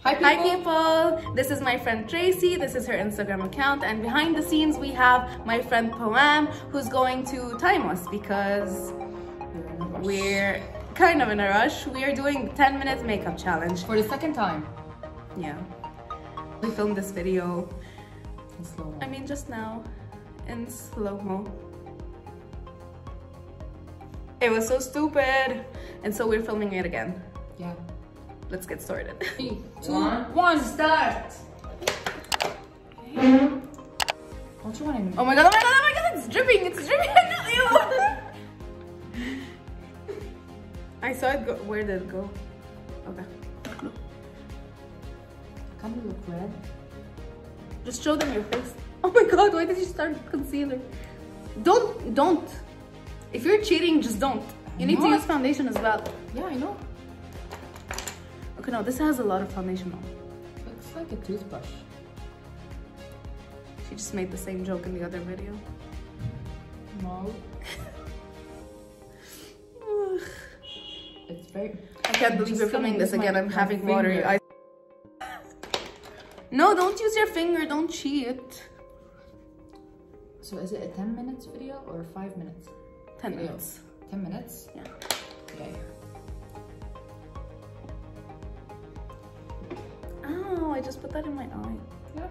Hi people! This is my friend Tracy, this is her Instagram account, and behind the scenes we have my friend Poam, who's going to time us because we're kind of in a rush. We are doing 10 minutes makeup challenge. For the second time. Yeah. We filmed this video In slow-mo. I mean just now, in slow-mo. It was so stupid, and so we're filming it again. Yeah. Let's get started. 3, 2, 1, start! Don't you want to... Oh my god, it's dripping, it's dripping! Ew. I saw it go. Where did it go? Okay. Kind of look red. Just show them your face. Oh my god, why did you start with concealer? Don't. If you're cheating, just don't. You need to use foundation as well. Yeah, I know. Okay, no, this has a lot of foundation on. Looks like a toothbrush. She just made the same joke in the other video. No. It's very... I can't believe we're filming this again. I'm having watery eyes. No, don't use your finger. Don't cheat. So is it a 10 minutes video or 5 minutes? 10 minutes. 10 minutes? Yeah. Okay. Oh, I just put that in my eye. Yeah.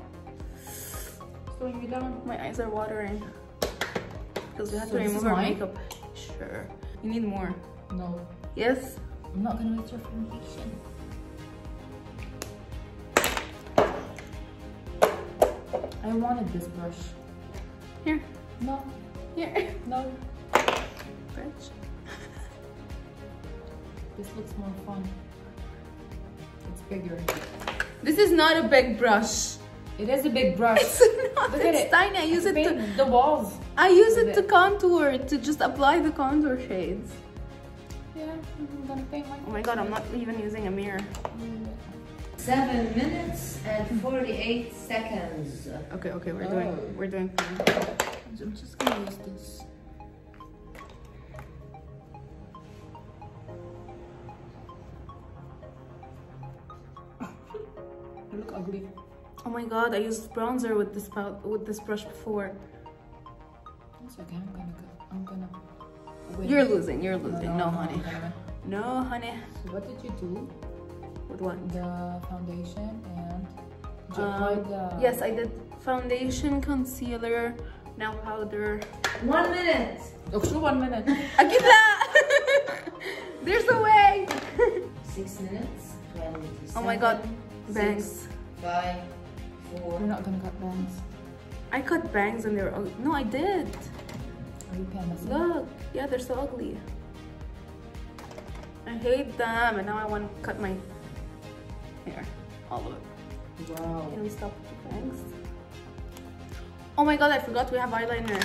Slowing you down. My eyes are watering. Because we have So to this remove is our mine? makeup. Sure. You need more. No. Yes? I'm not gonna use your foundation. I wanted this brush. Here. No. Here. No. Bitch. This looks more fun. It's bigger. This is not a big brush. It is a big brush. It's not. Look at It's it. tiny. I use it to... Paint the walls. I use with it to contour, to just apply the contour shades. Yeah, I'm gonna paint my... Oh my god, I'm not even using a mirror. 7 minutes and 48 seconds. Okay, we're Oh. doing fine. I'm just gonna use this. You look ugly. Oh my god, I used bronzer with this brush before. It's okay, I'm gonna win. You're losing. No, honey. I'm gonna win. No, honey. So what did you do? With what? The foundation and did you apply the... Yes, I did foundation, concealer, now powder. 1 minute. Oh, sure, 1 minute. Akila! There's a way! 6 minutes. 27. Oh my god, 6, bangs. 5, 4. You're not gonna cut bangs. I cut bangs and they're ugly. No, I did. Are you PMSing? Look, yeah, they're so ugly. I hate them, and now I want to cut my hair, all of it. Wow. Can we stop with the bangs? Oh my god, I forgot we have eyeliner.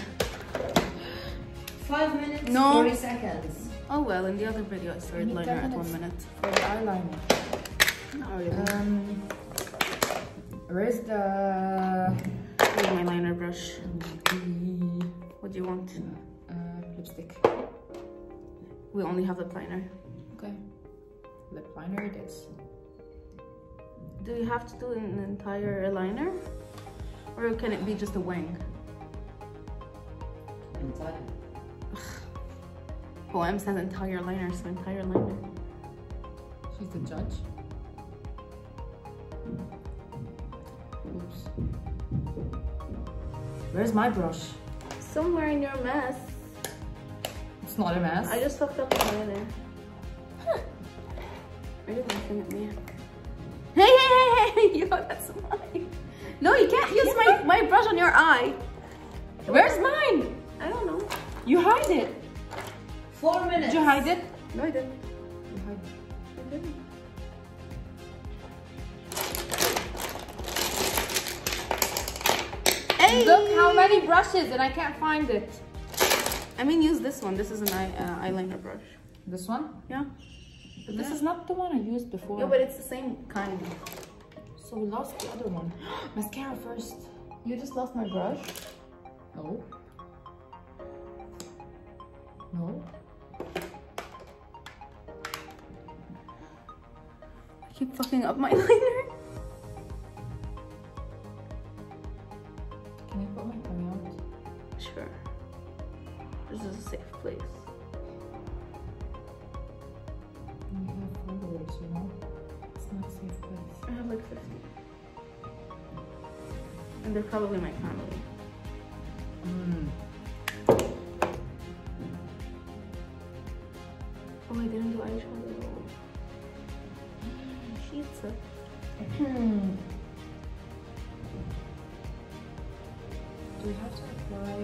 5 minutes. No. 40 seconds. Oh well, in the other video I started You need liner 10 at 1 minutes. minute. For the eyeliner. Not really. Where's the... Here's my liner brush. What do you want? Lipstick. We only have lip liner. Okay. Lip liner it is. Do you have to do an entire liner? Or can it be just a wing? Inside. Poem says entire liner, so entire liner. She's the judge. Oops. Where's my brush? Somewhere in your mess. It's not a mess. I just fucked up the liner. Are you laughing at me? Hey! Yo, that's mine. No, you can't use my brush on your eye. Where's mine? I don't know. You hide it. 4 minutes. Did you hide it? No, I didn't. You hide it. I didn't. Hey! Look how many brushes and I can't find it. I mean, use this one. This is an eyeliner brush. This one? Yeah. But this is not the one I used before. Yeah, but it's the same kind. So we lost the other one. Mascara first. You just lost my brush? No. No. I keep fucking up my eyeliner. sure. This is a safe place. We have followers, you know? It's not a safe place. I have like 50. And they're probably my family. Oh, I didn't do eyeshadow. Sheets. Do we have to apply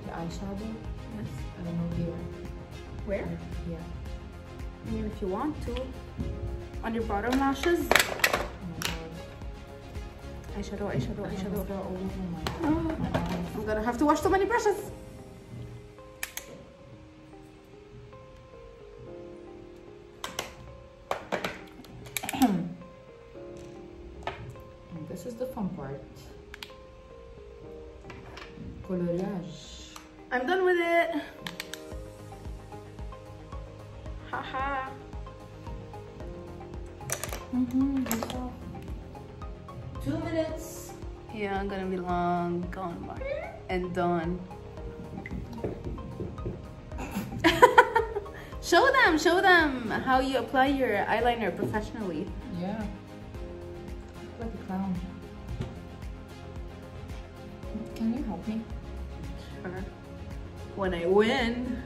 the eyeshadow? Yes. I don't know here. Where? Yeah. I mean, if you want to. On your bottom lashes. Oh my god. Eyeshadow. I have got all over my eyes. I'm gonna have to wash so many brushes. This is the fun part. Coloriage. I'm done with it. Haha. That's all. 2 minutes. Yeah, I'm gonna be long gone by and done. Show them how you apply your eyeliner professionally. Yeah. Like a clown. Can you help me? Sure. When I win.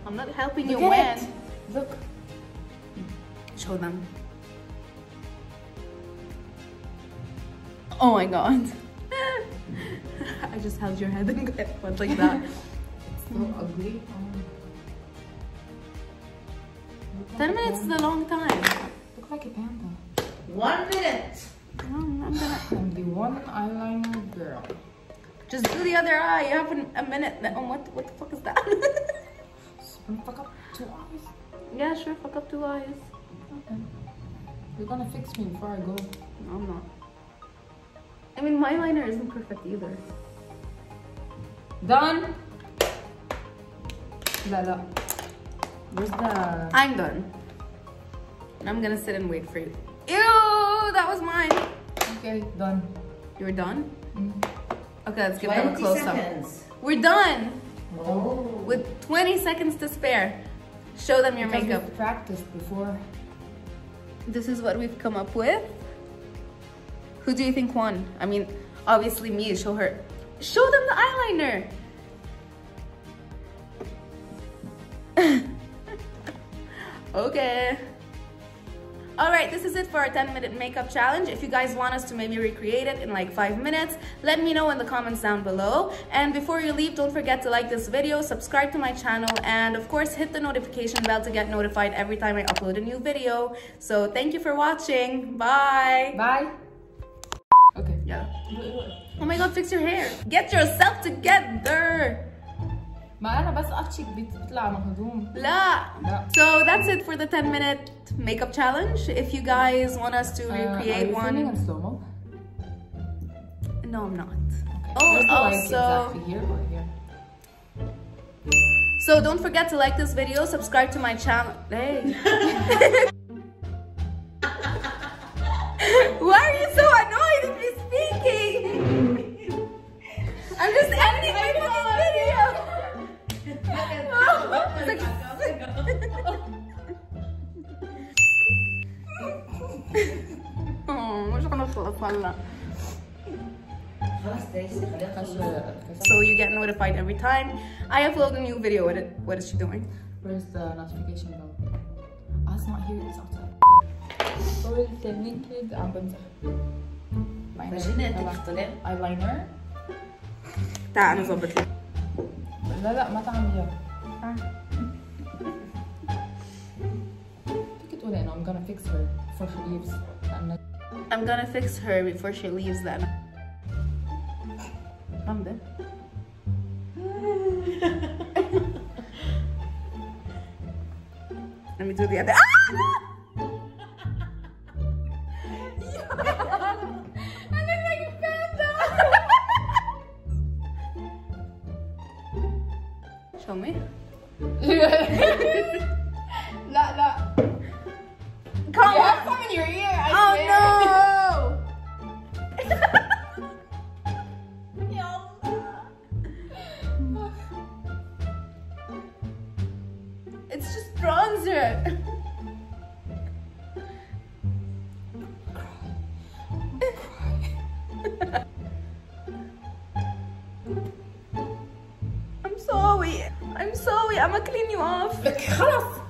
I'm not helping you Look at win. it. Look. Show them. Oh my god. I just held your head and went like that. So ugly. 10 minutes is a long time. Look like a panda. 1 minute. I'm gonna I'm the one eyeliner girl. just do the other eye. You have a minute. Oh, what the fuck is that? Fuck up 2 eyes. Yeah, sure. Fuck up 2 eyes. Okay. You're gonna fix me before I go. No, I'm not. I mean, my eyeliner isn't perfect either. Done. La. Where's the? I'm done. And I'm gonna sit and wait for you. Ew, that was mine. Okay, done. You're done? Mm. Okay, let's give them a 20 close-up. seconds. We're done Oh. with 20 seconds to spare. Show them your Because makeup. we've practiced before. This is what we've come up with. Who do you think won? I mean, obviously me. Show her. Show them the eyeliner. Okay. Alright, this is it for our 10-minute makeup challenge. If you guys want us to maybe recreate it in like 5 minutes, let me know in the comments down below. And before you leave, don't forget to like this video, subscribe to my channel, and of course hit the notification bell to get notified every time I upload a new video. So thank you for watching. Bye! Bye. Okay. Yeah. Oh my god, fix your hair. Get yourself together. ما أنا بس أتشيك بتطلع مهضوم. لا. لا. So that's it for the 10-minute makeup challenge. If you guys want us to recreate are you filming one. in slow-mo? No, I'm not. Okay. Oh, Where's the light also. exactly here or here? So don't forget to like this video, subscribe to my channel. Hey. Why are you so annoyed of me speaking? I'm just editing my fucking video. مش هنخلص هلا. خلاص تريسي خليها تخلص. So you get notified every time I upload a new video. What is she doing? Where's the notification bell? Oh, it's not here, it's outside. قلت لينكد عم بمزح. فاجينا تختلف. Eyeliner. تعال نظبط لك. لا ما تعمليها. فيك تقولي إنه I'm gonna fix her before she leaves. I'm gonna fix her before she leaves then. I'm there. Let me do the other. I look like a panda. Show me. لا. Come You on. have some in your ear. I Oh swear. no! It's just bronzer. I'm sorry. I'm sorry. I'm gonna clean you off. لك خلاص